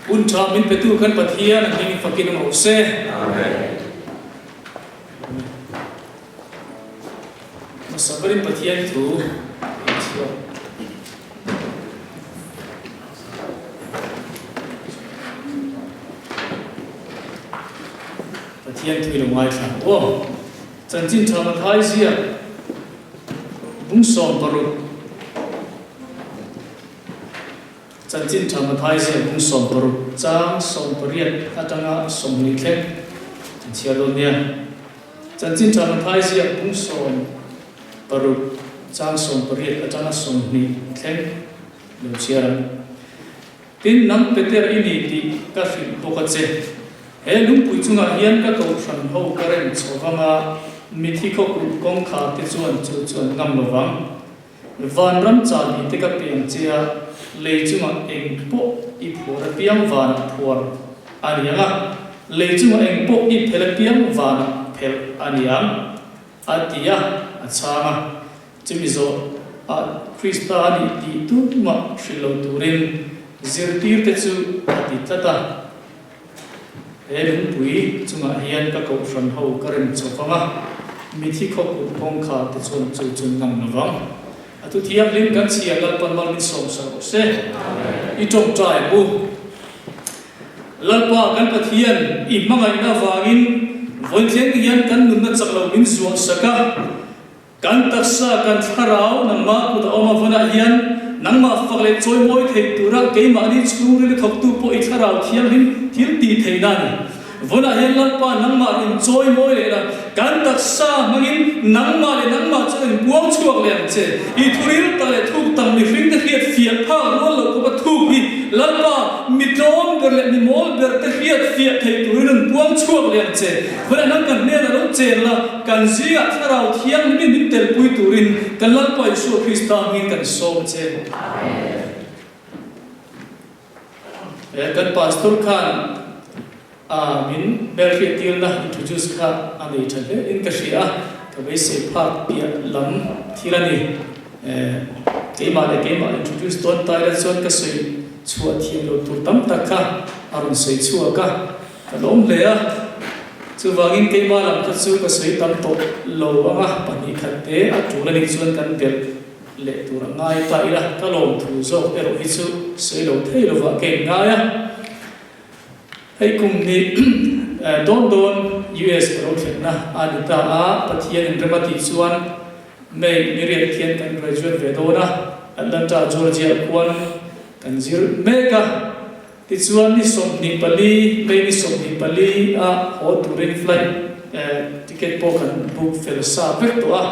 un cha min petu kan pathian an ning fakin mo se amen masabarin pathian thu pathian thu lo ngai tha o chan chin thang thai sia bung som paru chan chin thang thai sia bung som paru chang som pariat atanga som ni thlek chan sia lo nia chan chin thang thai sia bung som paru chang som pariat atanga som ni thlek lo sia tin nam peter ini ti ka fil pokache he lung pui chunga hian ka ko thran ho karen chawanga mithi ko kong kha te chuan chuan ngam lowang van ram cha ni te ka piang chia le chunga eng po I phora piang van phor anianga le chunga eng po I phel piang van phel aniang atia achama chimizo a kristani ti tu ma shilo turin zirtir te chu ati tata lung pui chunga hian ka ko thran ho karen chawanga mithi kho ku kong kha te chun ngam lawang atu thiam lim kan chia lal pan mal min som sa se I tong trai bu lalpa kan pathian I mangai na wangin voithian hian kan nun na chaklo min zuan saka kan taksa kan tharau nang ma ku da oma vana hian nang ma fakle choi moi thei tura ke ma ni chhung ri thok tu po I tharau thiam hin thil ti theina ni vona hian lalpa nang ma rin choi moi le la kan taksa mangin nang ma chuan buang chuak le che I thuril ta le thuk tam ni hring te hiat fiat pha ro lo ko ba thuk hi lalpa mitom ber le ni mol ber te hiat fiat thei turin buang chuak le che vona nang kan ne la ro che la kan zia tharau thiam ni min tel pui turin kan lalpa Isu Krista min kan som che kan pastor khan min berfi tilna introduce kha ani thale in ka shia ka be se pha pia lam thilani keima introduce ton tai la chon ka sei chua thiam lo tur tam takha arun sei chua ka kalom le a chu wangin keima lam ka chu ka sei tam to lo anga pani khatte a tulani chuan kan bel le tur ngai ta ila kalom thu zo ero hi chu sei lo thei lo wa ke ngaya hei kum ni don US ro thena anita a pathian remati chuan mai miriam thian kan graduate ve dona Atlanta Georgia kwan kan zir mega ti chuan ni som ni pali mai ni som ni pali a ho turin flight ticket po kan book fel sa vek to a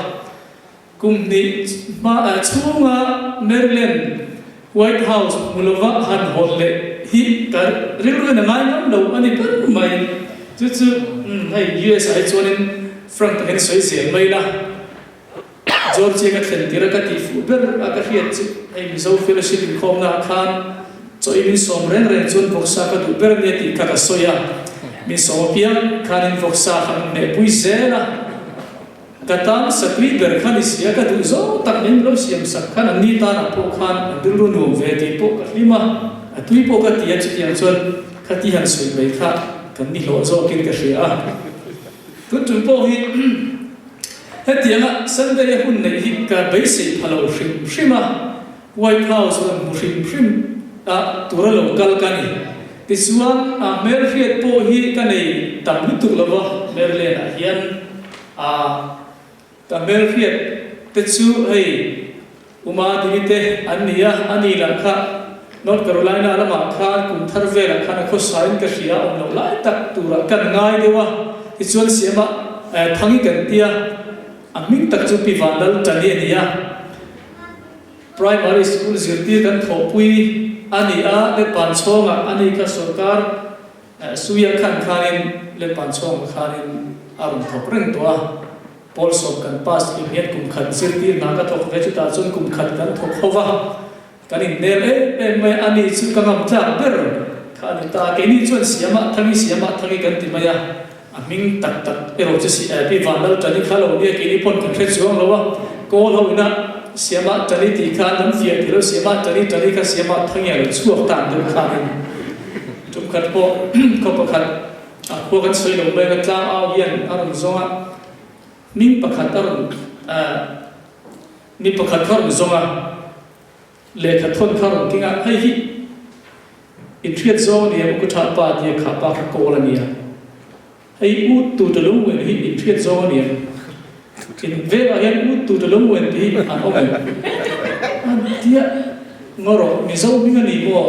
kum ni ma chunga Maryland White House mulova han holle hi kar rilru na ngai nam lo ani per mai chu hai US ai chuanin Frank hen soi se mai la Georgia ka thlen tira ka ti fu ber aka hiat chu ai mizo fellowship in khom na khan choi min som ren chun boksa ka du ber ne ti ka soya mi so pian khanin boksa khan ne pui zela katang sakri ber khan isia ka du zo tak nen lo siam sak khan ani ta na po khan dulu nu ve ti po ka lima atui po ka ti chu tiang chuan khati han sui mai kha kan ni lo zo kin ka hria tu tu po hi hetianga Sunday hun nei hi ka basic phalo shima White House wan mushim a tura local kani tisuan a merfiat po hi kanei tamlutuk lawa merle na hian a ta merfiat techu hei uma divite ania anila kha North Carolina lama kha kum tharvela khana kho sain ka hria om lo lai tak tura kan ngai dewa tisuan siama thangi kan tia aming tak chu pi vandal tani ania primary school zirti kan thopui ani a le panchonga ani ka sarkar suya khan khanin le panchonga khanin arum thopreng toa polsop kan pas imhet kum khat zirti na ka thok ve chu ta chun kum khat kan thok howa kanin ne me ani chu ka ngam tla ber khan ta ke ni chun siama thangi kan ti maya aming tak ero chu si pi vandal tani khalo ni ke ni pon kan thre chuang lowa ko lo ina siama tani ti khan nam fia tiro siama tani ka siama thangia lo chuak tan du khan khát po có khát po kan soi lo be kan tlang ao hian aron zonga min pakhat aron mi pakhat khar zonga le khat thon khar kinga hei hi in thiat zo ni ko tha pa ti kha pa ka ko la ni hei u tu to lu wen hi in thiat zo ni in ve a hian u tu to lu wen ti an o an tia ngoro mi zo mi ngani mo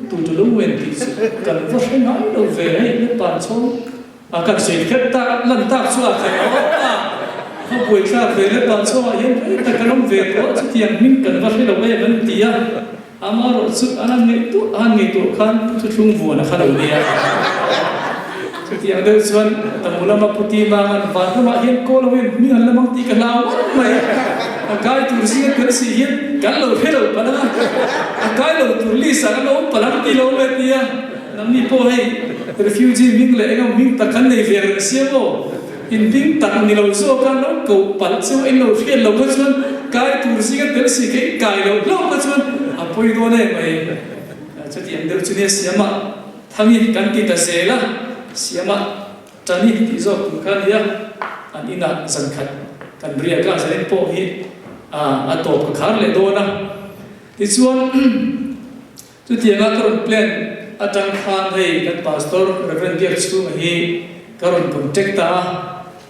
tu to lu wen ti kan va sai ngai do ve hei le pa cho a kan sei khet ta lan ta chu a khaเขาป่วยข้าเฟรตอนช่วงยังแต่กันล้มเวทว่าจะเที่ยงมิ่งกันว่าให้เราไม่มันตีอ่ะอามาเราสุดอันนั้นนี่ตัวขันทุกช่วงวัวนะขันเราเนี่ยจะเที่ยงเดินส่วนแต่มูลมาพุทธิมามันฝันว่าเห็นโกลเวนมีอะไรบางทีกันเราไม่กายตุลสีกันสิเห็นกันเราเพื่อเราปะนะกายเราตุลีสักเราปะนะที่เราไม่ตีอ่ะนั่นนี่พอให้ refugee มิ่งเลยก็มิ่งตะกันในเวรเสียโบin bing tak ni lo so kan lo ko pal so in lo fiel lo ko chuan kai tur si ka tel si ke kai lo ko chuan a poi do ne mai chati am deu chune siama thangi kan ki ta se la siama tani ti zo ku kan ya an ina zan khat kan ria ka zan po hi a to ka khar le do na ti chuan chu ti nga karon plan atang khan hei kan pastor reverend dia chu hi karon contact ta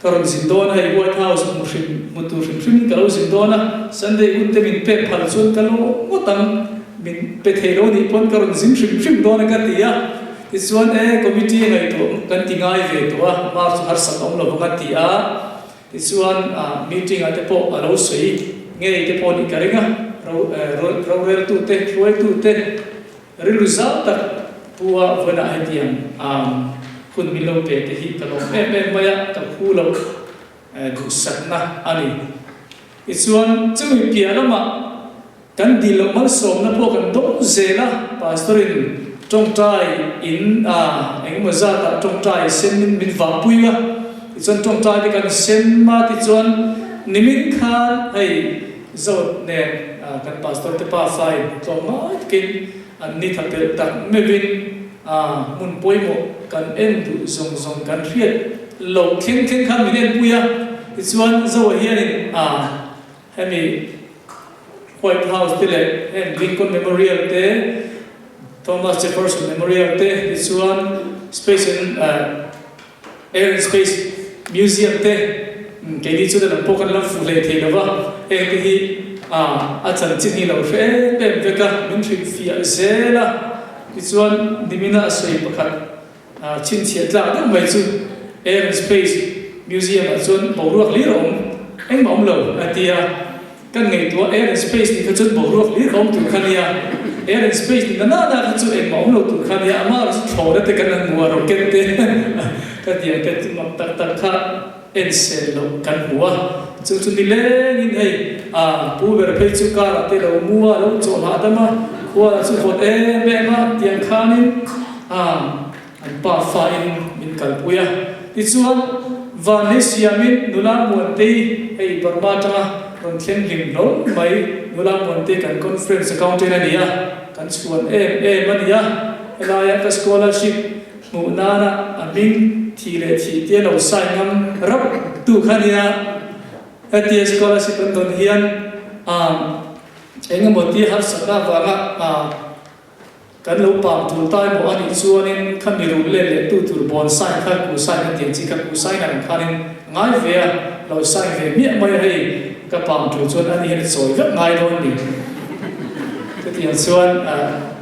karon zindona hei White House mutur hrim kalo zindona Sunday unte min pe phal chun kalo ngotang min pe thelo ni pon karon zin hrim dona ka tia ti chuan committee ngai to kan ti ngai ve to a mar har sak om lo ka tia ti chuan meeting ate po alo sei nge te po ni karinga ro tu te roi tu te result tak puwa vana hetiam kun milo pe te hi kalom pe maya ta phulo du satna ani ichuan chui pia lama kan dilo mal som na po kan do zela pastorin tong tai in eng ma za ta tong tai sen min wa puiwa ichuan tong tai te kan sen ma ti chuan nimin khan hei zot ne kan pastor te pa fai to ma kin an ni thapel tak mevin mun poimo kan en du zong kan riat lo khen khan minen puya ichuan zo hian in hemi White House te le Lincoln Memorial te Thomas Jefferson Memorial te ichuan Space and Air and Space Museum te ke ni chu da pokan lam fu le the lawa te hi chan chin hi lo fe pe ka min thri fia zela ichuan dimina asoi pakhat chin chiat la da mai chu Air and Space Museum chuan boruak li rom eng mom lo atia kan ngei to Air and Space ni chuan boruak li rom tu khania Air and Space ni na chu eng mom lo tu khania ama thora te kan ngwa rocket te ka dia ka chu mak tak kha en sel lo kan huwa chu ni le ni nei pu ver pe chu ka te lo muwa lo cho ha dama wa chu khot be ma tiang khanin an pa fa in min kalpuya ti chuan Vanessa min nula monte ei barba tanga ron thleng lim lo mai nula monte kan conference account na nia kan chuan mania elaya ka scholarship mu nana amin thile thi te lo sai ngam rap tu khania atia scholarship an don hian engemaw ti har saka wanga kan lo pam tu tai mo ani chuanin khami ru le tu tur bon sai kha ku sai na tiang chi kha ku sai na khanin ngai ve lo sai ve mi mai hei ka pam tu chuan ani hen soi vek ngai don ni te tiang chuan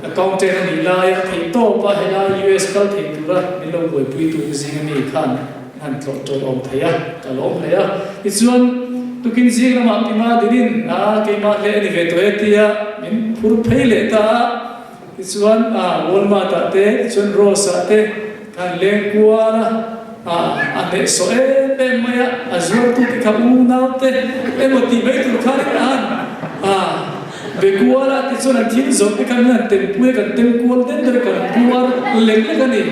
accountant ni la ya thei to pa hela US kal thei tu ra ni lo boi pui tu jing ni khan han to om thaya ta lom thaya ti chuan tukin jing lama pima dinin ke ma le ni ve to etia min phur phei le ta ichuan Walmart te chuan Rosa te kan leng kuala ane so maya azur tu ti khabu na te emoti be tu khan be kuala ti chuan thim zo te kan na tem pui kan tem kual den der kan puar leng le kan ni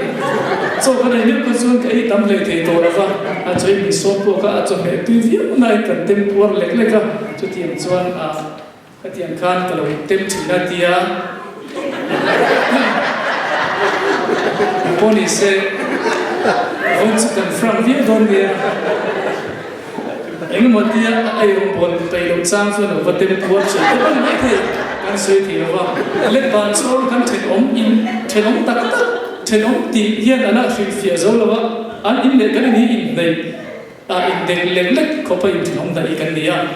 so kan ni ko chuan kai tam le thei to rawa a choi mi so ko ka a cho me tu vi nai kan tem puar lek le ka chu tiam chuan atian khan ka lo tem thina tia poni se want to confront you don't be anh một tia ai cũng buồn tay đồng sang cho nó vật tem cuốn sợi cái vấn đề thế anh sợi thì nó vào lên bàn số kan trên ống tắc trên ống tì hiện anh là phía dấu là vậy anh in để cái này in này in để lên lek có phải in trên ống đây cái này à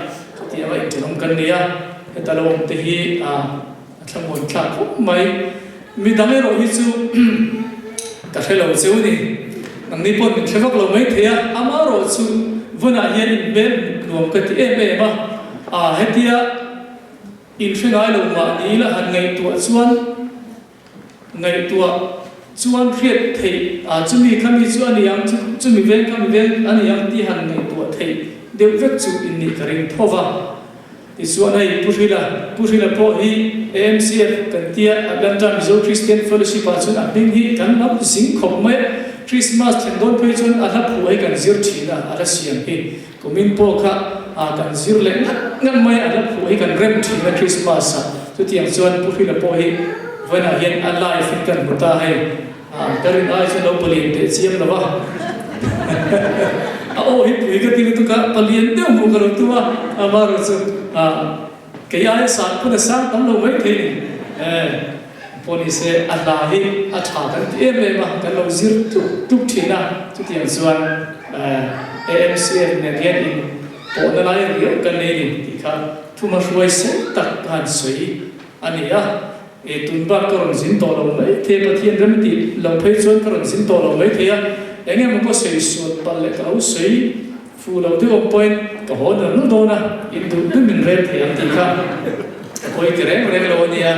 thì vậy trên ống cái này à cái ta lâu thì hi trong một trạng cũng mấy mình đang rồi hi chú cả hai lâu chú đi nang ni pon mình thấy vóc lâu mấy thế à ama rồi chú vừa nãy hiện bên nuông cái em mà hết tia in phía ngay lâu mà đi là hàng ngày chuan riết thì chúng mình khám đi chuan này chúng mình ven anh em đi hàng ngày tuổi thì đều vết chú in đi cái rừng thô vào thì chuan này bùi là bộ hi AMCF cần tia Atlanta Missouri Christian Fellowship à chuan anh hi cần nắp dính khổng mấy Christmas thành đón phơi chuan anh hấp phụ hay cần diệt chỉ là anh xiêm hi của mình bộ khác cần diệt lệ ngăn mấy anh hấp phụ hay cần rem chỉ là Christmas cho tiếng chuan bùi là bộ hi với là hiện anh lại phải cần một ta hay cái này ai cho đâu palien để chiêm là ba hi bùi cái tiếng tu cả palien đều mua cái đó tu mà rồi cái ai sáng cũng là sáng tấm lâu mấy thế poni se Allah hi atha kan em mà cái lâu zir tuk thina tu tiang chuan AMCF ne rian in po na lai rio kan nei ni ti kha thuma ruai se tak han soi ania tun ba karon zin to lo mai the pathian ram ti lo phei chuan karon zin to lo mai the a engem ko sei suat pal le ka sei fu lo tu point ka ho na no do na in du min re the ti kha koi kre lo nia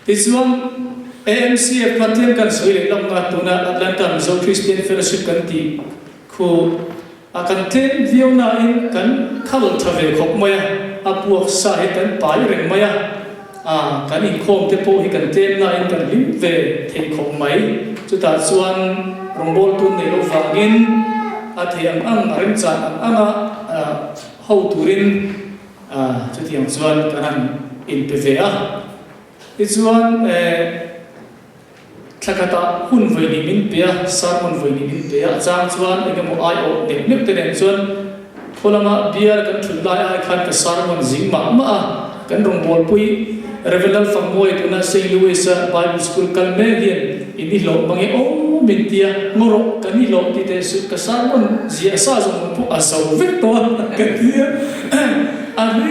this one AMCF pathian kan soi le long na tu na Atlanta Missouri Christian Fellowship kan ti khu akan ten viona in kan khal thave khop maya apuak sa he kan pai reng maya kan in khom te po hi kan tem na in kan lim ve thei khom mai chu ta chuan rongbol tun nei lo wangin thiam rem chan ho turin chu thiam chuan kan in pe ve ti chuan thakata hun voi ni min pe sarmon voi ni min pe chang chuan engemaw ai o nek te nen chuan kholama biar kan thulai ai khan ka sarmon jing ma kan rongbol pui Reveal famoi tuna St. Louis Bible School kalme hian ini lo mangi min tia ngoro kani lo ti te su ka sarmon zia sa zong pu aso vector ka tia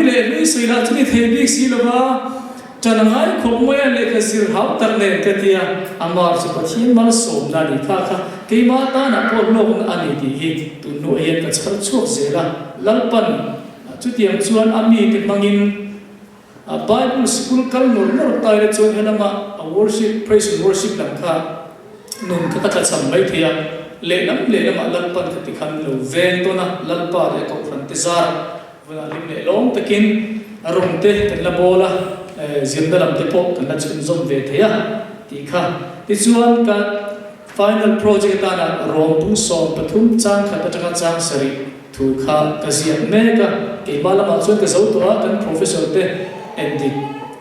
le soila chini thebi si lova chanangai khomoi le ka sir hau tar le ka tia amar su pathin mal som la ni kha keima ta na po lo ani ti hi tu no hian ka chhal chuak zela lalpan chu tiam chuan ami ti mangin Bible school kal nor tai le chuan helama worship praise and worship lam kha nun ka ta cham mai thia le lam lalpan ka ti khan lo ven to na lalpa le ko fran te zar wala lim le long takin rong te kan la bola zinda lam te po kan la chun zom ve thia ti kha ti chuan ka final project ta na rom pu som pathum chang kha ta chang sari thu kha ka zian me ka ke bala ma chuan ka zo to kan professor te endi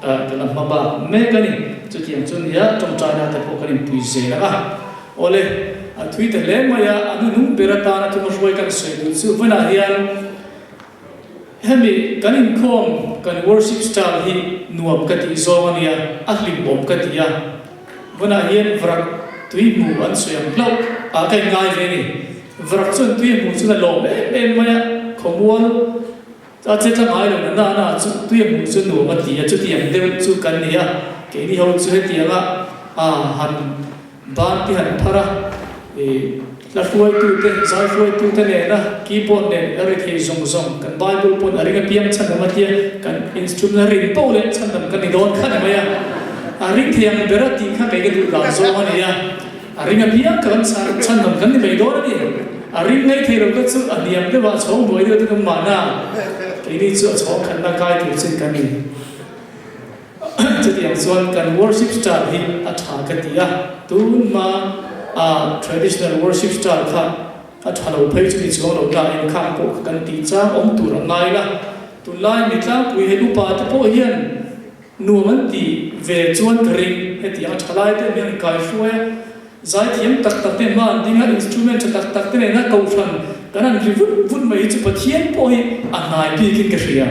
kan maba me ka ni chu tiang chun ya trong china ta po kan pui se la ole thui te le ma ya anu nu berata na tu roi kan se du chu vana hian hemi kanin khom kan worship style hi nuam ka ti zo ania ahlim bom ka ti ya vana hian vrak tui mu an soyam blok kai ngai ve ni vrak chun tui mu chu na lo em ma ya khomwal chết lắm ai rồi na chú tuyệt muốn chú nụ mà tía chú tiệm đều chú cần nia cái đi hậu chú hết tiệm hàn ban thì hàn phara là phơi tu thế giải phơi tu thế này na keyboard này ở đây zong cần Bible pun ở đây piam chân mà tía cần instrument ring bao lên chân cần đi đón khăn này mà ring thiang berat tí khác cái du làm zo mà nia ring piam cần chân cần đi bay đón đi ring này thì rồi chú niệm cái vào chỗ mới được cái mà na ini chu chaw khan na kai tu chin kan ni chu tiang chuan kan worship style hi a tha ka tia tun ma traditional worship style kha a tha lo phei chu ni chaw lo la in kha ko kan ti cha om tu ra ngai la tu lai mi tla pui he lu pa te po hian nuông ti về chuan kering heti ang thalai te mian kai hruai zai thiam tak tak te man dinga instrument tak tak te na ko than kanan ri vut mai chu pathian po hi anai pi kin ka hria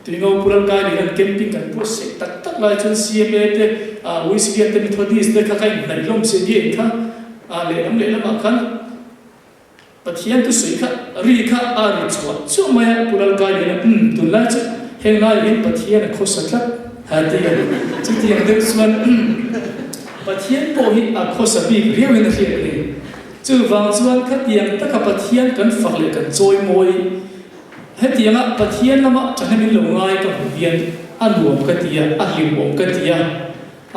tingo pural ka ni kan camping kan pu se tak tak lai chun CMA te WCB te Methodist te ka kai nai lom se di kha le lam kan pathian tu sui kha ri kha ri chu mai pural ka ni tun lai chu heng lai in pathian kho sakla ha te chu ti ang de suan pathian po hi a kho sa bi riaw in hria ni chu wang chuan kha tiang ta ka pathian kan fak le kan choi moi hetianga pathian lama chanamin longai ka huvian anuam ka tia ahlimom ka tia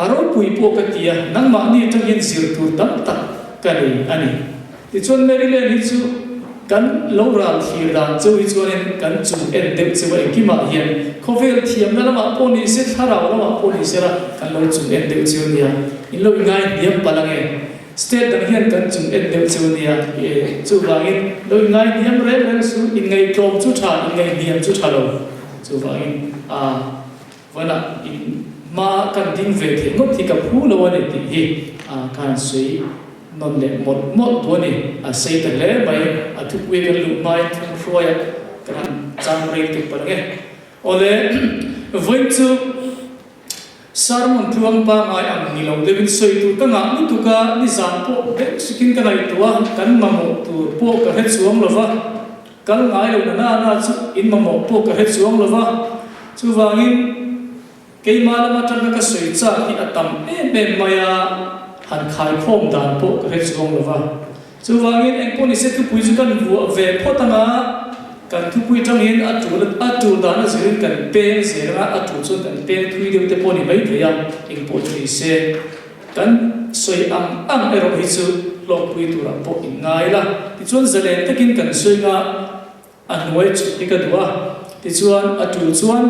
aro pui po ka tia nang ma ni tang yin zir tur tam tak ka ni ani ti chon merile ni chu kan loral thir dan chu I chuan kan chu en de chu ai ki ma hian khovel thiam na lama po ni se thara lama po ni se ra kan lo chu en de chu nia in lo ngai niam palange state dang hian kan chung en dem chu nia chu wangin lo ngai niam re su in ngai tom chu tha in ngai niam chu tha lo chu wangin wana in ma kan ding ve the ngot thi ka phu lo ne ti hi kan sui non le mot do ni sei ta le mai thu we kan lu mai thum hroya kan chang rei ti pa nge ole voin chu sarmon thuang pa ngai am ni lo devin soi tu ka nga ni tu ka ni zan po de sikin ka nai tuwa kan mamo tu po ka het suang lova kal ngai lo na chu in mamo po ka het suang lova chu wangin ke malama tan ka soi cha hi atam be maya han khai khom dan po ka het suang lova chu wangin en po ni se tu pui chu kan vu ve photanga kan thu pui tang hin atu dan a zirin kan pen zera atu chu kan pen thui de te poni mai thaya ing po thui se kan soi am ero hi chu lo pui tu ra po in ngai la ti chuan zalen takin kan soi nga anwai chu ti ka duwa ti chuan atu chuan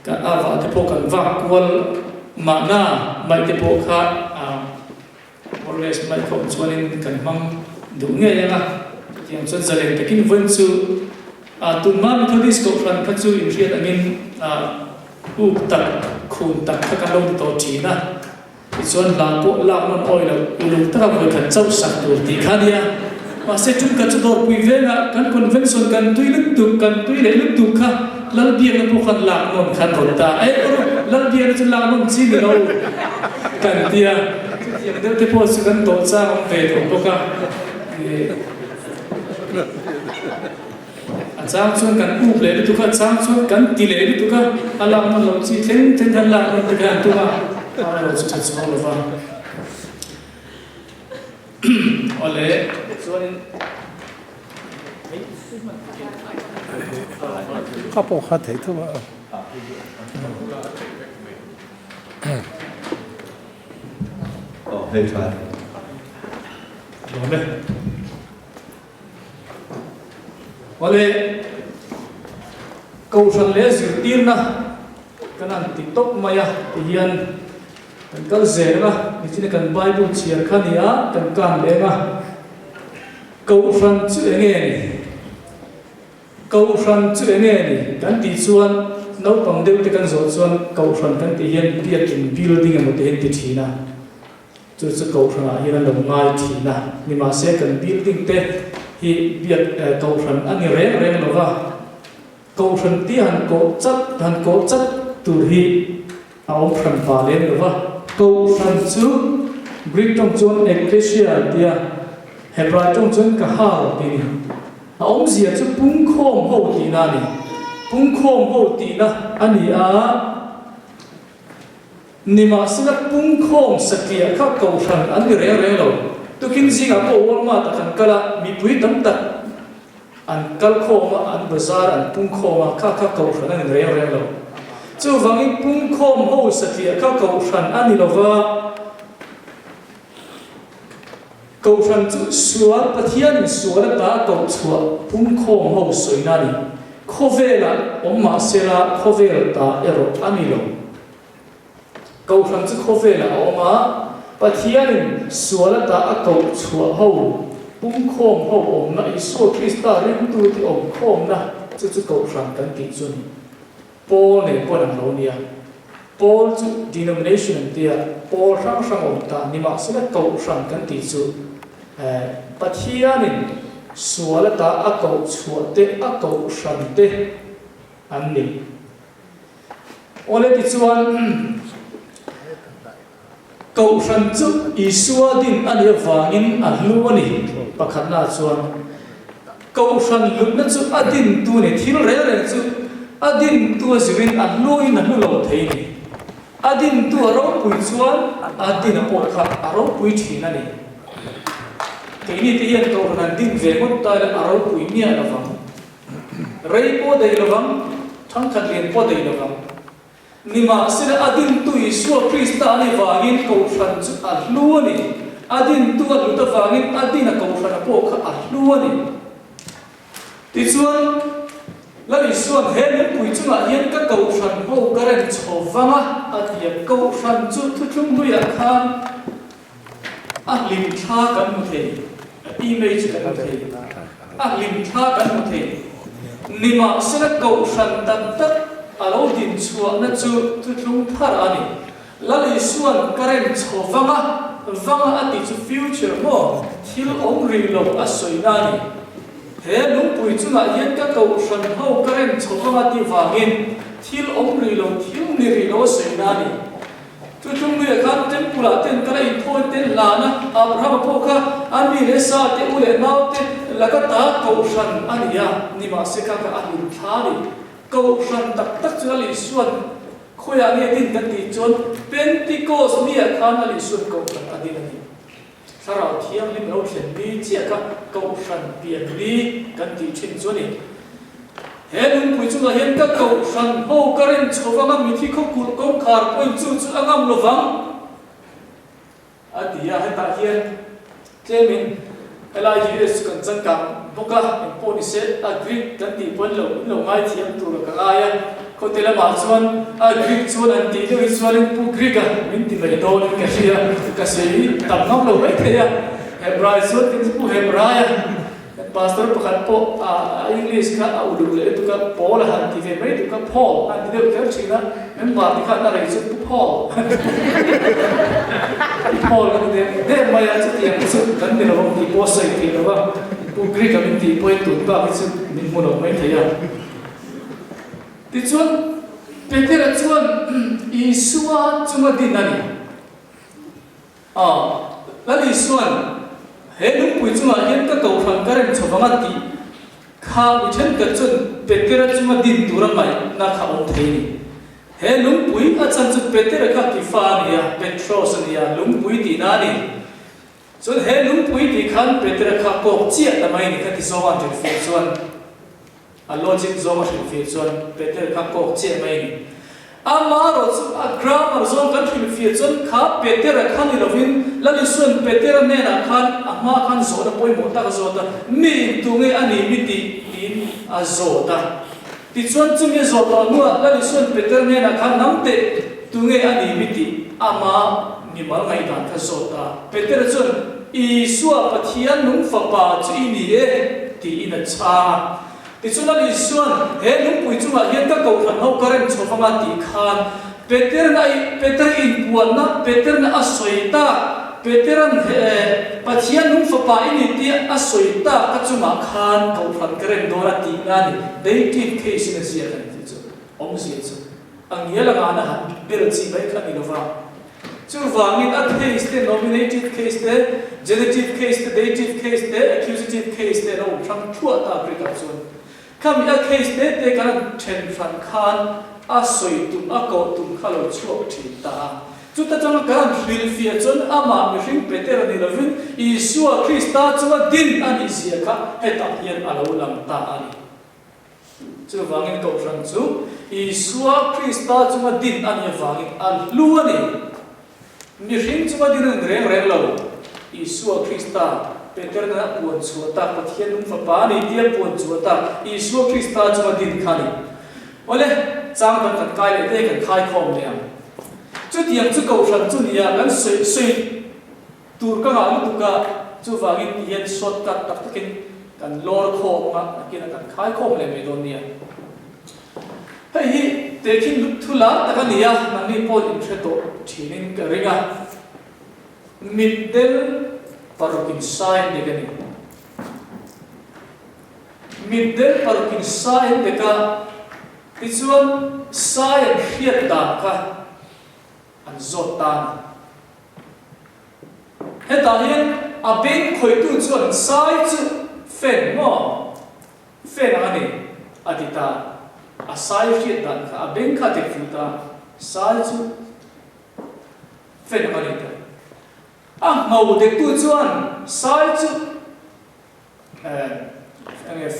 ka awa te po kan va kwal ma na mai te po kha always mai ko chuan in kan mang du nge ya yang chuan zalen takin voin chu tunma Methodist ko fran kha chu in riat angin up tak khun tak kha ka lo to china ti chuan la po la non oil ulu ta voi khan chau sak tur ti khania ma se chun ka chu dor pui venga kan convention kan tui lut tu kan tui le lut tu kha lal bia na po khan la non khan ro ta ai lal bia na chu la non chi ni lo kan tia yang de te po su kan to cha om ve to ka chang chuan kan up le tu ka chang chuan kan ti le tu ka ala ma lo chi thlen than la ma tu ka tu ma lo chu cha chu lo va ole chuan ka po kha thei thu ma hey try rồi đấy ole câu san lẽ dự tin na cái này tiktok maya thì hiền cần câu dễ na thì chỉ cần bible chia khăn nia cần can lẽ na câu san chữ nghe này câu san chữ nghe này cần tí xuân nấu bằng đều thì cần dọn xuân câu san cần tí hiền biết in building một tí hiền tí chi na chú câu san là hiền đồng ngay chi na nhưng mà sẽ cần building te hi biết câu phần anh rèn rèn nó va câu phần tí hàn cố chất từ hi áo phần phá lên nó va câu phần chú Greek trong chuan ecclesia tia Hebrew trong chuan cả hai thì ông gì chú bung khom hậu tí na nè bung khom hậu tí na anh nima sẽ bung khom sắc kia các câu phần anh rèn rèn rồi tu kin zinga ko walma ta kan kala mi pui tam tak an kal khoma an bazar an pung khoma kha ko khana an re lo chu wangi pung khom ho satia kha ko khan ani lova ko khan chu suar pathian suar ta ko chua pung khom ho soina ni khovela omma sela khovel ta ero ani lo ko khan chu khovela omma pathian suala ta a ko chua ho pum khom ho om na isu krista rim tu ti om khom na chu chu ko ran kan ti chun Paul ne Paul ang lo niya Paul chu denomination dia Paul sang sang ta ni ma sila kau sang kan ti chu pathianin suala ta a kau chuate a kau sang te an ni ole ti chuan kau sang chu isua din ani wangin a hlu ani pakhat na chuan kau sang lu na chu adin tu ne thil re re chu adin tu zivin a hlu in a hlu lo thei ni adin tu aro pui chuan adin a por kha aro pui thina ni ke ni te yan to ran din ve ngot ta la aro pui ni ala wang rei po dei lawang thang khat len po dei lawang nima sira adin tu isu krista ni wangin ko san chu a hlu ni adin tu a lu ta wangin adin a ko san po kha a hlu ni ti chuan la li suan he ni pui chunga hian ka ko san ho ka ren chowanga atia ko san chu thu thum lu ya khan a lim tha kan mu the image kan mu the a lim tha kan mu the nima sira ko san tak tak alo din chuan na chu thu thum thar ani la li suan ka ren chowanga vanga ati chu future mo thil ong ri lo a soina ni he lung pui chunga hian ka ko san ho karen chhawanga ti wangin thil ong ri lo thil ni ri lo seina ni tu tung ni khan tempula ten kala in thoi ten lana abraham po kha ani le sa te ule nau te lakata ko san ania ni ma se ka ka ani thari ko san tak tak chu ali suan khoya ni din kan ti chon pentecost ni khan ali suan ko san adin ni sarau thiam lim lo thlen bi chia ka ko san pian li kan ti chin choni he lung pui chu hian ka ko san ho karen chowanga mi thi kho kul kom khar poi chu chu angam lovang adia he ta hian temin elai hi es kan chang kam boka po ni se agri kan ti pon lo ngai thiam tu ka aya ko tela ma chuan agri chuan an ti lo chuan pu griga min ti bai do ka sia ka sei tam ngam lo bai thea hebrai chuan ti pu hebrai pastor pakhat po english ka udu le tu ka paul han ti ve mai tu ka paul an ti de ka china men ma ti kha na rai chu paul paul de mai a chu ti an chu kan de lo ti po sai ti lo ba pu griga min ti po tu ba chu min mo lo mai thea ti chuan Peter chuan Isua chunga dinani lali suan he lung pui chunga hian ka ko ran karen chowanga ti kha mi then ka chun Peter chunga din turamai na kha om theini he lung pui a chan chu Peter ka ki fa nia Petros nia lung pui ti na ni chun he lung pui ti khan Peter kha ko chia ta mai ni ka ti zowan ti fe chuan a logic zoma fi chuan Peter ka ko che mai ni amaro chu a grammar zone kan thil fi chuan kha Peter khan ni lovin lali suan Peter ne na khan ama khan zo da poi mo ta zo da mi tu nge ani mi ti in a zo da ti chuan chu me zo da nu lali suan Peter ne na khan nam te tu nge ani mi ti ama ni mal ngai dan ka zo da Peter chuan Isua pathian nung fa pa chu ini e ti in a cha ti chuna li suan he lung pui chunga hian ka ko ran ho karen chhawanga ti khan Peter in puan na Peter na asoita Peter an pathian nung fa pa ini ti asoita ka chunga khan ko ran karen dora ti ngani dative case na sia kan ti chu om sia chu ang yela nga na han ber chi bai khan ni lova chu wangin a case te nominative case te genitive case te dative case te accusative case te no thang thua ta break up chuan kam ya case te kan chen fan khan a soi tum a ko tum khalo chuak thi ta chu ta chang kan fil fia chon ama mi hring Peter ni lovin Isua Krista chuwa din ani sia kha heta hian alo lam ta ani chu wangin ko ran chu Isua Krista chuwa din ani wangin al lu ani mi hring chuwa din reng reng lo Isua Krista Peter na puan chuata pathian nung fa pa ni dia puan chuata Isua Krista chuwa din khani ole chang kan kai le te kan khai khom le am chu tiang chu ko ran chu nia kan sei tur ka ga lu ka chu wangin hian shortcut tak takin kan lor khom ma kin kan khai khom le me don nia hei hi tekin lut thula takania nani pol in threto thinin ka ringa middel parokin sign degani middel parokin sign deka tichuan sign hiat da ka an zotan heta hian a ben khoi tu chuan sai chu fen mo fen ani adita a sai hiat da ka a ben kha te futa sai chu fen ani ta a ngau de tu chuan sai chu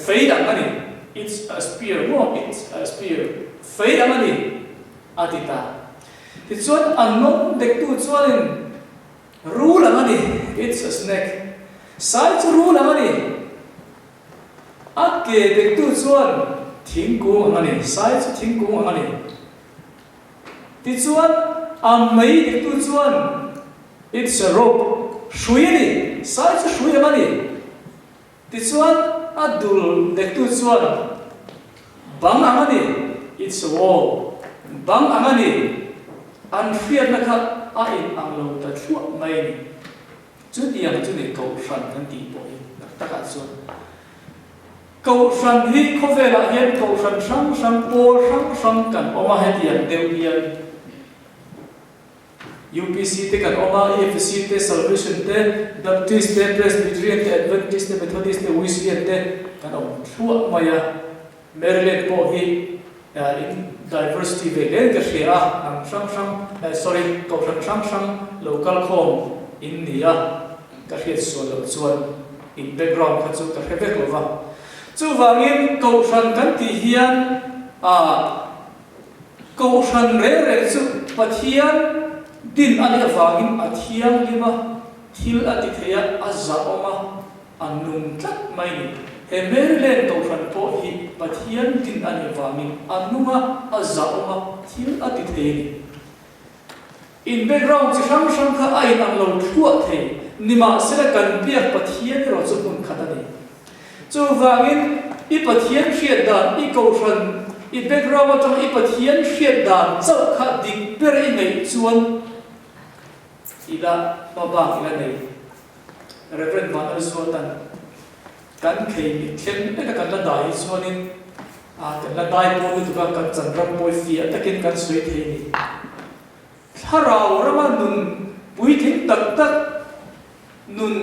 fei dang ani it's a spear mo it's a spear fei dang ani adita ti chuan annom de tu chuan ru lang ani it's a snake sai chu ru lang ani ake de tu chuan thingkung ani sai chu thingkung ani ti chuan mei de tu chuan it's a rope shui ani sai chu shui ani ti chuan adul de tu chuan bang ani it's a wall bang ani an fiat na kha a in ang lo ta thua mai ni chu diang chu ne ko san kan ti bo na ta ka chuan ko san hi kho vela hian ko san sang por sang kan oma he diang deu diang UPC te kan oma EFC te Salvation te Baptist te Presbyterian te Adventist te Methodist te Wesleyan te kan om thua maya Maryland po hi in diversity ve len ka share ang sang sorry ko sang local com India ka hiat so lo chuan in background ka chu ka hevek lova chu wangin ko san kan ti hian ko san re chu pathian din ani awangin athiang lima thil ati theya azza oma annung tlat mai ni he Maryland ko san po hi pathian din ani awangin annunga azza oma thil ati thei in background chi sang kha ai ang lo thua thei nima sela kan piak pathian ro chu mun khatani chu wangin I pathian hriat dan I ko san I background atang I pathian hriat dan chau kha dik per I nei chuan ila mabang ila nei Reverend Manuel Sultan kan khei mi thlem eka kan la dai chuanin kan la dai po tu ka kan chanram poi fi atakin kan soi thei ni tharau rama nun puithing tak nun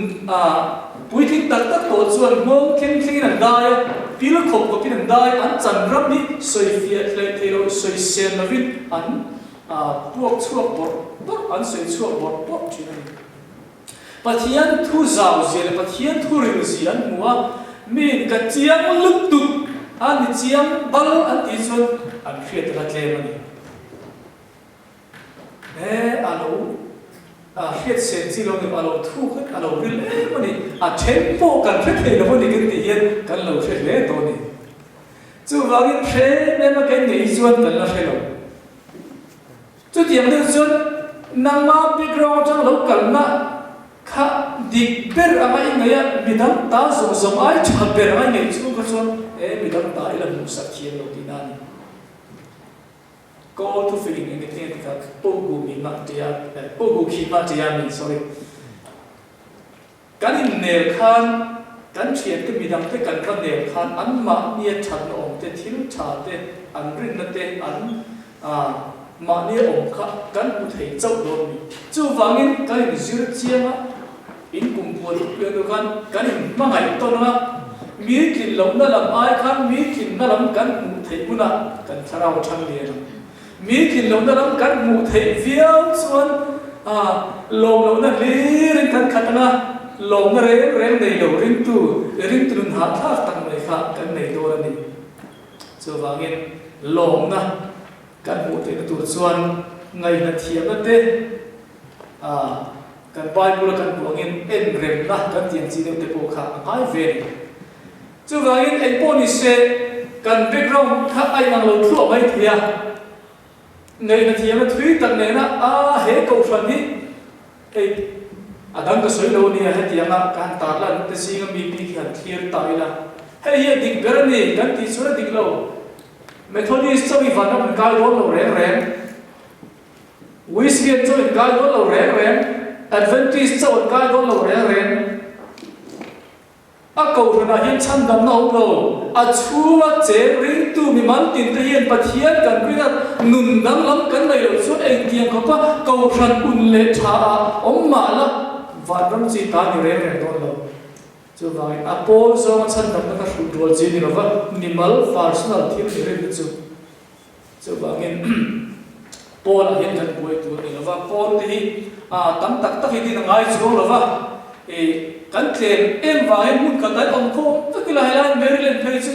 puithing tak to chuan mong khen an dai pil khop ko pin an dai an chanram ni soi fi thlei thei lo soi sen lovin an puak chuak bor an soi chuak bor thina ni pathian thu zau zel pathian thu rim zian muwa min ka chiang lup tu an chiang bal an ti chon an hriat la tlemani alo hriat sen chi lo ni alo thu khat alo ril mani tempo kan hre lo ni kan ti hian kan lo hre le to ni chu wangin hre me ma kan nei chuan kan la hre lo chu tiang de chuan nangma background chang lo kan na kha dik ber amai ngaya midam ta zong ai cha ber amai nei chu ka chuan midam ta ila mu sa thien lo ti na ni ko tu feeling in the thing ka pogu mi ma tia pogu khi ma tia mi sorry kan in nel khan kan thian ke midam te kan khan nel khan an ma ni than om te thil tha te an rin na te an ma ni om kha kan u thei chau lo mi chu wangin kan in zir chianga in kum pu lu do kan in ma ngai to na mi kin lo na lam ai khan mi kin na lam kan mu thei puna kan tharau thang le mi kin lo na lam kan mu thei viau chuan lom lo na le rin kan khatana lom na re nei lo ring tu nun ha tha tang mai kha kan nei do ni chu wangin lom na kan mu thei na tu chuan ngai na thiam na te kan Bible kan buangin en rem na kan tiang chi te po kha ai ve chu wangin en po ni se kan background kha ai nang lo thu mai thia nei na thiam thui tak ne na he ko san hi adam ka soi lo ni ha tianga kan ta la te sing mi pi khan thir ta ila he dik berani kan ti sura dik lo Methodist cho vi van nam kai don lo reng Wesleyan cho in kai don lo reng Adventist cho in kai don lo reng a cầu thằng nào hiện chân đầm nào đâu a chua chế ring tu mi man tin te hiện pathian kan quy na nun dam lam kan nei lo chu eng tiang ko pa cầu thằng un le tha ma la van ram chi ta ni reng don lo chu vai a Paul so chân đầm na ka su dol chi ni lo va nimal personal thim ni re chu va ngin Paul a hiện kan boi tu ni lo va Paul ti tam tak hi ti na ngai chu lo va kan claim em vai mun kata om ko takila highland Maryland page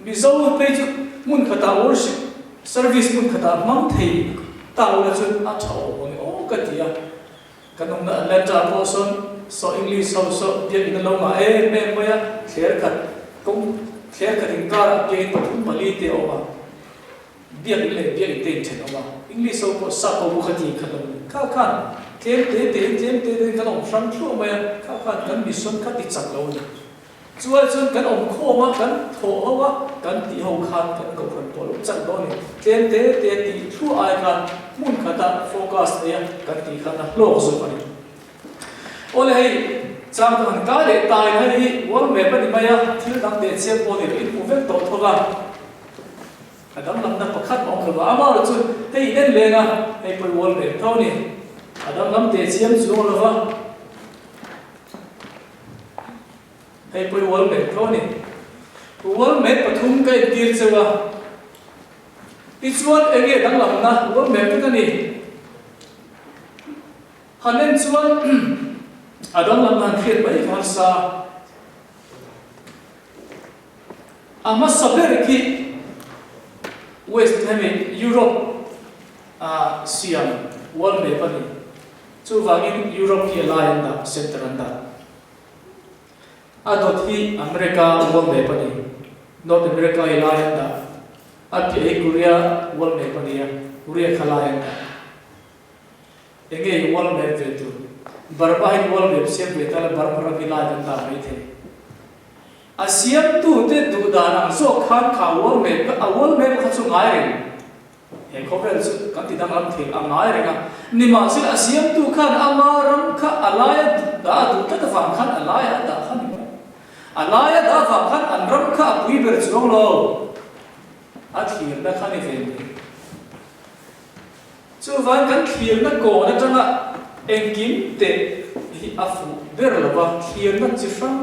mizo page mun kata worship service mun kata mang thei taw la chun a chau ni o katia kanong na letter person so English so dia in lo ma me moya clear cut kong clear cut in kar ke pathum pali te owa dia le dia te chen owa English so ko sa ko bu khati khalam ka khan tem te kan om sang thu ma ka kan mission ka ti chak lo ni chuan kan om kho ma kan tho hawa kan ti ho khan kan ko phan pol chak lo ni tem te ti thu ai kan mun khata focus ne kan ti khan na lo zo pani ole hei chang kan ka le tai hai wal me pa ni ma ya thil dang de che po ni in uvek to thoga adam lam na pakhat ong lo ama chu hei den le na hei poi wal me tho ni Adam lam te chiam chu lo va hei poi wal me tho ni wal me pathum kai tir chewa ti chuan ege dang lam na wal me ta ni hanen chuan Adam lam na khiat bai khar sa ama saber ki West Ham Europe Siam wal me pa ni chu wangin Europe ki alliance da center anda adot hi America wal me pani North America alliance da ati Korea wal me pani ya Korea alliance da enge wal me ve tu barbai wal me se ve ta barbara ki alliance da mai the asiam tu te du da na so khan kha wal me kha chu ngai he khopel su kan ti dang lam thil angai renga nima sil asiam tu khan amaram kha alaya da du ta ka fam khan alaya da fam khan anram kha pui ber chong lo athir da khan ni chu van kan thir na ko na tanga engkim te hi afu ber lo ba thir na chi sang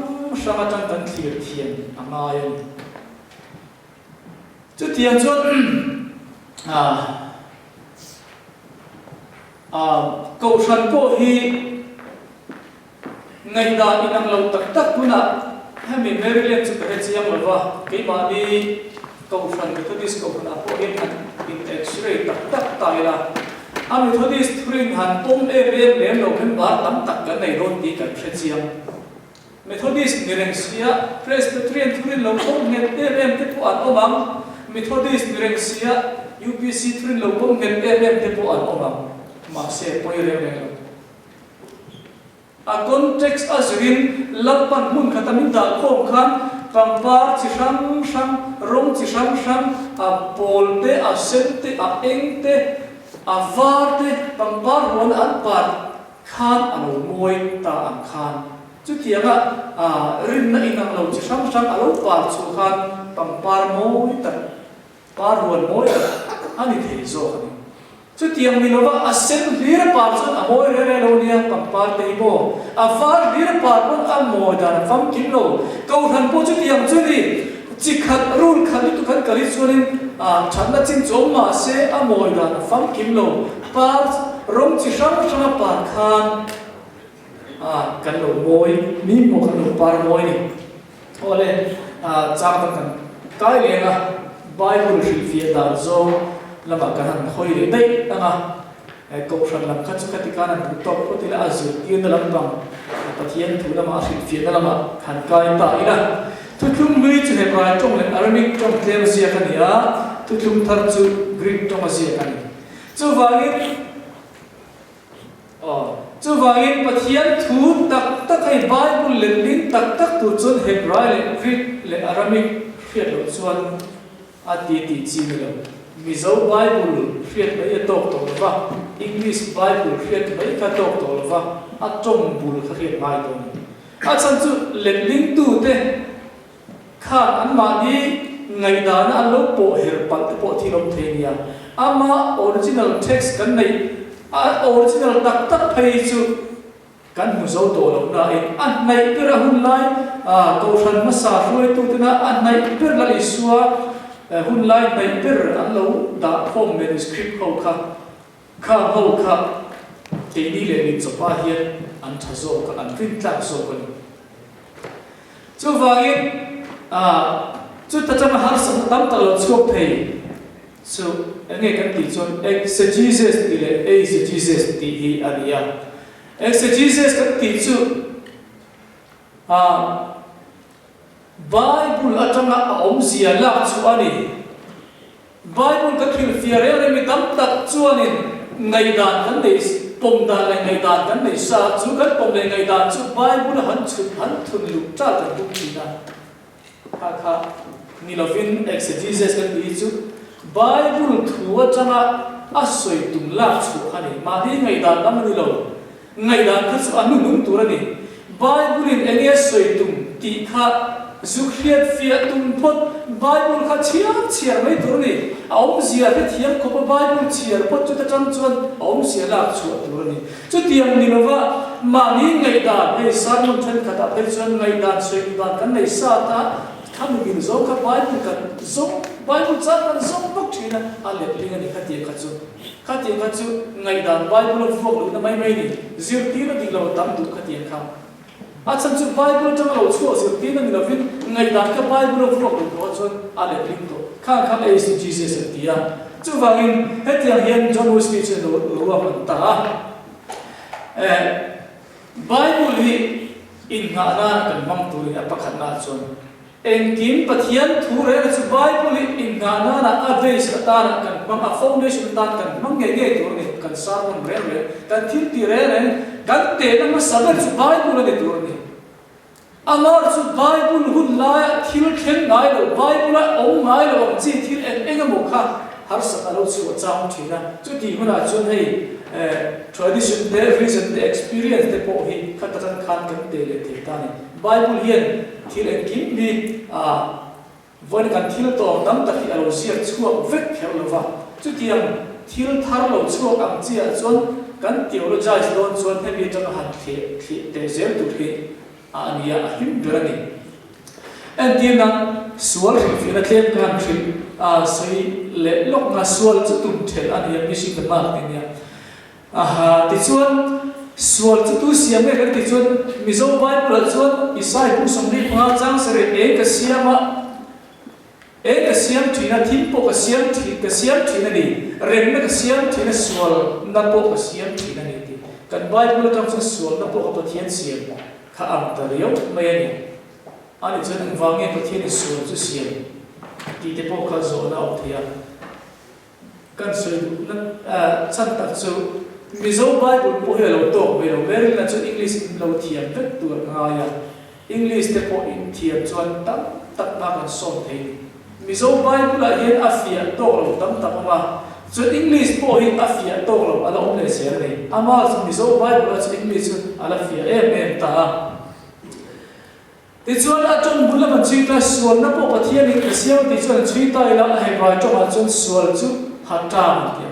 tang kan thir thian amaya chu tiang chu cầu thần po hi ngày da inang lo tak tak puna ha mi Maryland chu ka chiang lo wa ke ma ni cầu thần Methodist cầu thần po hi han in x-ray tak tak tai la a Methodist thrin han pom lem lo kan ba tam tak kan nei ron ti kan chiang Methodist ni reng sia Presbyterian thrin lo pom te po an omang Methodist ni reng sia UPC thrin lo pom te po an omang ma se poi reng a context azrin lapan mun khatamin da khom khan pampar chi sam rom chi sam a pol te a sen te a eng te a var te pampar ron an par khan alo moi ta an khan chu tianga rin na inang lo chi sam alo par chu khan pampar moi ta par ron moi ani thei zo ani chu tiang mi lova asen lir par chon amoi re lo nia pampar te mo a far lir par pon am mo dan fam kin lo ko than po chu tiang chu ni chi khat rul khat tu khat kali chunin thanna chin chom ma se amoi dan fam kin lo par rom chi sam par khan kan lo moi mi mo kan lo par moi ni ole chang kan kai le na Bible review da zo lama kan khoi le dai anga ko shang lam khat khati kana top ko tila azu yin lam bang pathian thu lama akhir fi lama khan kai ta ila tu thum lui chu he pra tong le Arabic tong tlem sia khania tu thum thar chu Greek tong sia khani chu wangin pathian thu tak tak hai Bible le lin tak tak tu chun Hebrew le Greek le Arabic khiat lo chuan ti chi ni lo Mizo Bible riat mai tok to lova English Bible riat mai ka tok to lova a chong bul kha riat mai to ni a chan chu letling tu te kha an ma ni ngai da na lo po her pat po thi lom the nia ama original text kan nei a original tak phei chu kan mu zo to lo na an nei per hun lai to than ma sa roi tu te na an nei per la isua hun lai nei per an lo da form manuscript ho kha ke ni le ni zo pa hian an tha zo ka an print tak zo ko ni chu wangin chu ta chama har sam tam ta lo chok thei so enge kan ti chon exegesis ti le exegesis ti hi ania exegesis kan ti chu Bible atanga om zia la chu ani Bible ka thil fiare mi tam tak chu ani ngai dan kan nei pom dan le ngai dan kan nei sa chu kan pom le ngai dan chu Bible han thun lu cha ta du ti na kha ni lovin exegesis kan ti chu Bible thuwa changa asoi tum la chu ani ma hi ngai dan lam ni lo ngai dan ka chu anu nung turani Bible in enge soi tum ti kha Zukhiat fiat tum pot Bible kha chiar mai turani aum zia he thiam ko Bible chiar pot chu ta cham chuan aum zia la chu turani chu tiam ni lova ma ni ngai da he sarmon than khata he chuan ngai da soi da kan nei sa ta tham gin zo kha Bible kan zo Bible cha kan zo bok thina ale linga ni khati kha chu ngai da Bible vlog lu na mai ni zir ti na ding lo tam du khati kham Achan chu Bible chang lo chu so tin ni lovin ngai dan ka Bible vlog lo chon ale link to kha Jesus tia chu wangin hetiang hian John Wesley che lo man ta Bible hi in nga na kan mang tu ni apakhat na chon engkim pathian thu re chu Bible hi in nga na advice ka ta kan mang a foundation ta kan mang nge tu ni kan sarmon re kan thil ti re kan te na ma sabar chu Bible le tu ni amar chu Bible hun la thil khen ngai lo Bible ong ngai lo chi thil eng mo kha har sa alo chu chang thina chu ti huna chun hei tradition the reason the experience the po hi khatan khan kan te le te ta ni Bible hian thil en kim ni von kan thil to dam ta hi alo sia chu vek khel lo wa chu tiang thil thar lo chu ang chi a chon kan theologize don chuan he mi tang han the te zel tu the ania him durani and then sual fi na tlem kan thil sei le lok na sual chu tum thel ania mi si kan ma nia ti chuan sual chu tu siam me kan ti chuan mizo Bible chuan isai pu somri pa chang sare e ka siam thina thim po ka siam thina ni rem na ka siam thina sual na po ka siam thina ni ti kan Bible tang chu sual na po ka pathian siam kha am ta riau mai ani ani chuan wange pathian sual chu siam ti te po ka zo na au thia kan soi na chan tak chu mizo Bible po he lo to me lo very na chu English lo thiam vet tu nga ya English te po in thiam chuan tak na kan som thei mizo Bible la hian afia to lo tam ma chu English po hi afia to lo ala om le se nei ama mizo Bible chu English ala fia ta ti chuan a chon bula man chi ta sual na po pathian ni siam ti chuan chui ta ila he bai to ma chon sual chu hata ti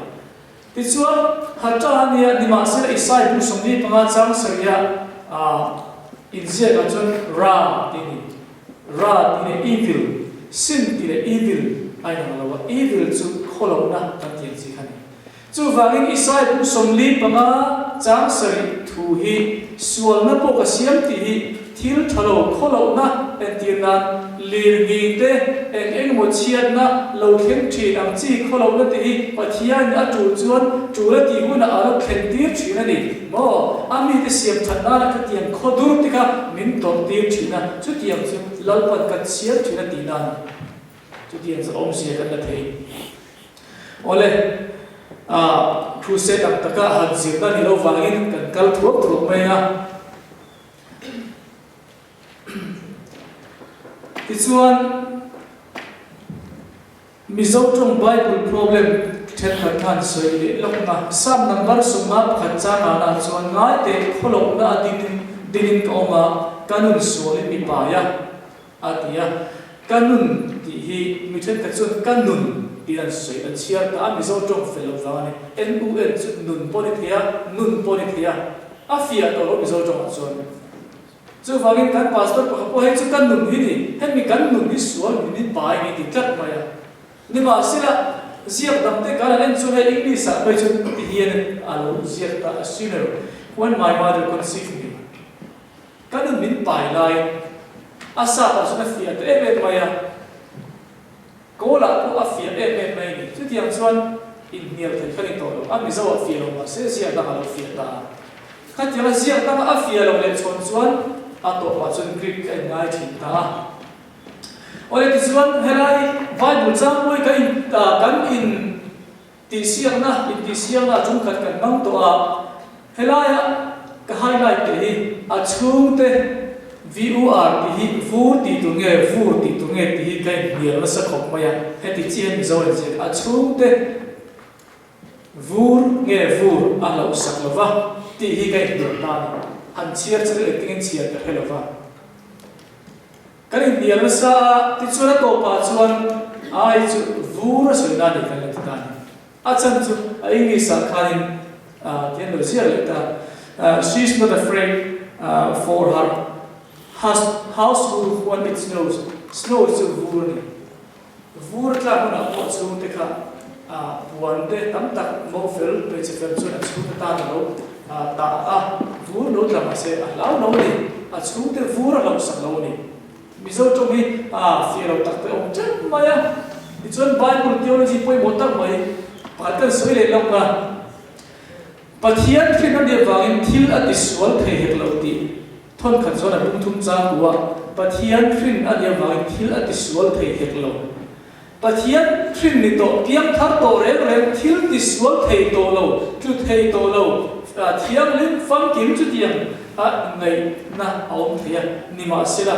ti chuan hata ania ni ma se isai bu som ni panga chang saria in se ka chon ra ti ni evil sin ti le evil ai na lo evil chu kholo na ta ti chi khani chu wangin isai bu som li panga chang sari thu hi sual na po ka siam ti hi thil thalo kholo na entina lirgi te eng mo chiat na lo khen thi ang chi kholo na ti pathian a tu chuan tu la ti huna alo khen tir thina ni mo ami te siam thana na khatiam khodur tika min tom tir thina chu tiam chu lalpan ka chiat thina ti na chu tiam chu om sia kan la thei ole crusade ang taka han zirna ni lo wangin kan kal thuak mai na ti chuan mizo trong Bible problem then khat han soi le long na sam number suma khat cha na chuan ngai te kholok na dinin ka oma kanun so le mi pa ya atia kanun ti hi mi then ka chuan kanun ti an soi an chia ta mizo trong fellow wa ne nun nun polithia afia to lo mizo trong chuan chu wangin kan pastor po he chu kan nun hi ni he mi kan nun ni sual ni pai ni ti tat ma ya ni ma sila ziak dam te kan an chu he english sa pe chu ti hian alo ziak ta asiner when my mother conceived me kan nun min pai lai asa ta chu na fia te e ma ya ko la ko afia e mai ni chu tiang chuan in nial te khani to lo a mi zo afia lo ma se ziak da alo fia ta khat ya ziak da afia lo le chuan ato pa chun Greek kai ngai thin ta ole ti chuan helai Bible chang moi kan in ti siang na chung khat kan mang to a helai ka highlight te hi a chung te VUR ti hi vur ti tu nge ti hi kai nial na sa khop maya he ti chen zo je a chung te vur a lo sak lova ti hi kai nial ta han chiar chale tingin chiar ka helova kan indian sa ti chura to pa chuan ai chu vura soina ni kan la ta a chan chu ai ni sa khanin tian lo chiar le ta she's not afraid for her house roof when it snows chu vura ni vura tla na po chu te kha puan te tam tak mo fel pe che fel chu na chu ta lo ta vur no tla se lao no ni a chung te vur lo sak lo ni mizo to hi fi lo tak pe om chan maya ti chon Bible theology poi motak mai patan soi le long na pathian thrin an de wangin thil ati sual thei hek lo ti thon khat zona bung thum cha kuwa pathian thrin an de wangin thil ati sual thei hek lo pathian thrin ni to tiang thar to rem thil ti sual thei to lo tu thei to lo thiang lim fam kim chu tiang nei na om thia ni ma sila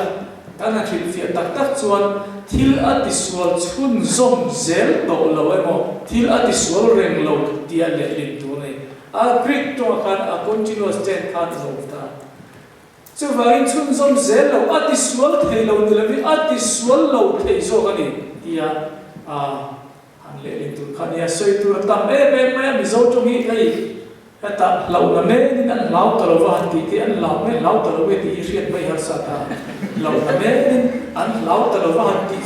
kana thil fi tak chuan thil ati sual chun zom zel to lo emo thil ati sual reng lo tia le lin tu nei a Greek to kan a continuous tense kan zo ta chu vain chun zom zel lo ati sual thei lo ni le ati sual lo thei zo ani tia han le lin tu kan ya soi tu tam me mi zo to mi kai ta lau na me ni an lau ta lo wa ti an lau me lau ta lo we ti riat mai har sa ta lau na me ni an lau ta lo wa ti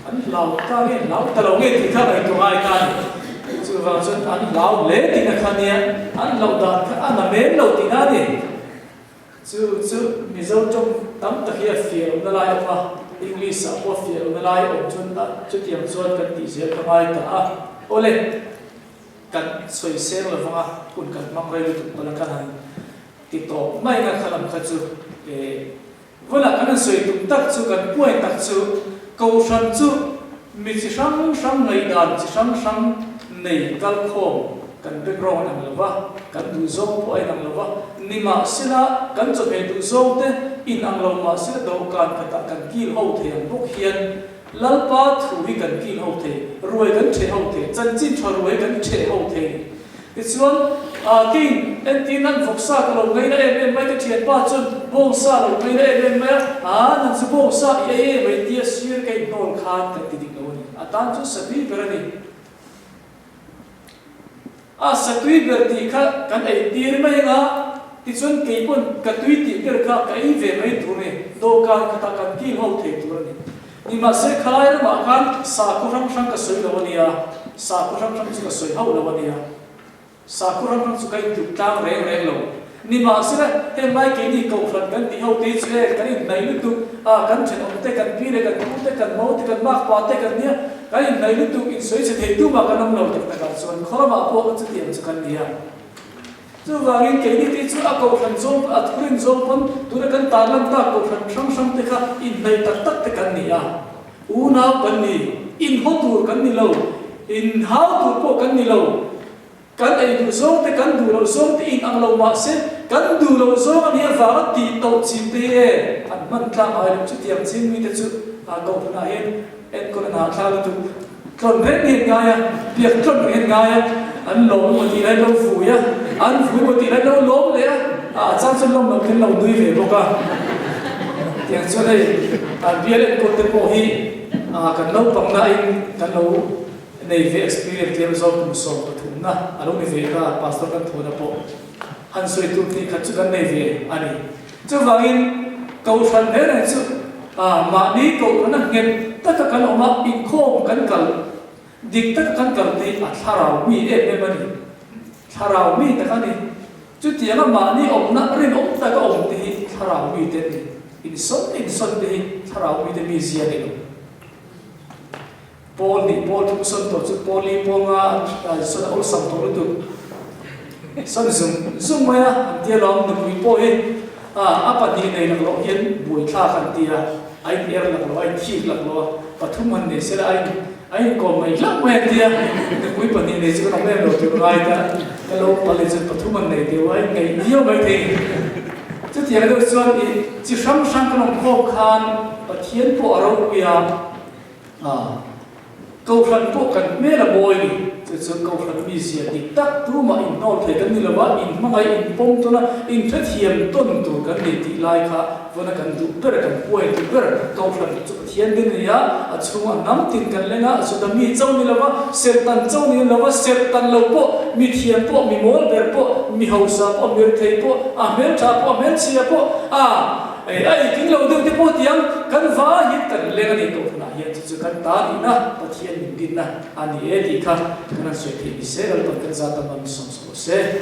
an lau ta ni lau ta lo we ti kha ai to ai kan chu wa chun an lau le ti na kha ni an lau da kha an me lo ti na ni chu mi zo trong tam ta hi fi na lai wa English a po fi na lai om chun ta chu tiam chuan kan ti se ka mai ta ole kan soi sel la wanga kun kan mang rai tu pala kan ti to mai na khalam kha chu wala kan soi tu tak chu kan puai tak chu ko san chu mi chi sang nei dan chi sang nei kal khom kan background ang lawa kan du zo po ai ang lawa ni ma sila kan chu he du zo te in ang law ma sila do kan ka kan kil ho the ang buk hian lalpa thu hi kan kil ho the ruai kan the ho the chan chin thar ruai kan the ho the chuan king en tin an voksa ka lo ngai na em mai ka thian pa chun bong sa lo ngai na em mai nan chu bong sa e mai tia sir kai nol khan ka ti dik lo ni atan chu sabi berani satui berti kha kan ai tir mai nga ti chun ke pon ka tui ti ber kha kai ve mai tu ne do kan ka ta kan kil ho the tu ni ni ma se khalai ma kan sa ku rang ka soi lo ni ya sa ku rang chu ka soi ho lo ni ya sa ku rang chu kai tu tang reng lo ni ma se he mai ke ni ko fran kan ti ho te che kan nai lu tu kan chen om te kan pi re kan ku te kan mo te kan mak pa te kan nia kan nai lu tu in soi che the tu ma kan lo te ka chuan khorama po ka chu tiam chu kan nia chu wangin ke ni ti chu a ko fran zom a thurin zom pon tu re kan ta lam ta ko fran sang te kha in nai tak te kan nia u na kan ni in ho tur kan ni lo in how tur po kan ni lo kan ai du zo te kan du lo zo te in ang lo ma se kan du lo zo an hi va ti to chin te e an man tla ai chu tiam chin mi te chu a ko na hen en ko na thla tu tròn hết hiện ngay việc tròn hiện ngay anh lốm một tí này lâu phủi anh phủi một tí này lâu lốm đấy chắc chân lông nó cái lâu nuôi về bốc à tiếng cho đây biết lên cô tên bộ hi cần lâu bằng lại cần lâu này về experience làm sao cũng sống có thùng na lúc này về cả pastor cần thua na bộ han soi tu thì khát chút này về anh chứ vangin cầu thần thế này chứ mà đi cầu nó nghe tất cả các ông mà in khom cần cần dik tất cả cần thì thảo mi em mà đi thảo mi tất cả đi chút tiếng mà đi ông na riêng ông tất cả ông thì thảo mi thế đi in son thì thảo mi thế mi gì đấy Paul tu son to chu Paul li ponga son ol sam to lu tu son zum maya dia long nu pi po he apa di nei lang lo hian bui tha kan tia ai er lang lo ai thi lang lo pathum han ne sera ai ko mai lang me tia nu pi pa ni ne chu no me lo tu ai ta lo college pathum han ne tia ai ngai dio mai the chu tia lo chuan i chi sam sang kan ko khan pathian po aro ya câu phần bộ cần mê là bồi đi, chứ câu phần bị gì thì tắc tu mà in nol thấy cái gì là vad in mà ngay in bông tu na in phát hiện tuân tu cái gì thì lại khá, vừa là cần tu bớt cần bồi tu bớt câu phần tu thiên đến này á, chúng anh nắm tin cái lên á, chúng ta mi châu ni là vad, sét tan châu ni là vad, sét tan lâu bộ, mi thiên bộ, mi mol bер bộ, mi hậu sa bộ, mi thấy bộ, mel cha bộ, mel chia bộ, ai kinh lâu được thì bộ tiếng, cần vá hết cần lên cái câu phần hiện chứ cần ta đi na, ta thiên din na, anh ấy đi khá, cái này sẽ thì sẽ là bằng cái giá tâm mình sống sót sẽ.